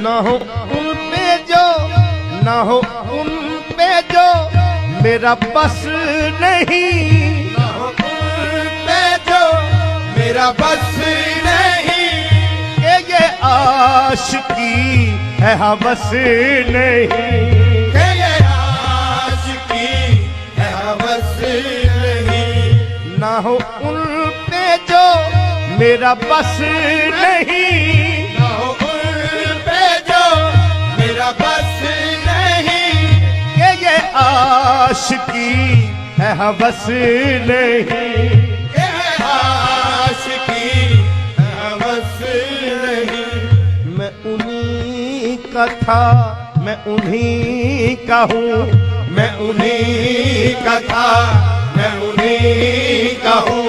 ना हो उन पे जो, ना हो उन पे जो मेरा बस नहीं, ना हो उन पे जो मेरा बस नहीं, कि ये आशिकी है हवस नहीं, कि ये आशिकी है हवस नहीं। ना हो उन पे जो मेरा बस नहीं, ना हो उन पे जो मेरा बस नहीं, कि ये आशिकी है हवस नहीं, कि ये आशिकी है हवस नहीं। मैं उन्हीं का था, मैं उन्हीं का हूँ, मैं उन्हीं का था, मैं उन्हीं का हूँ,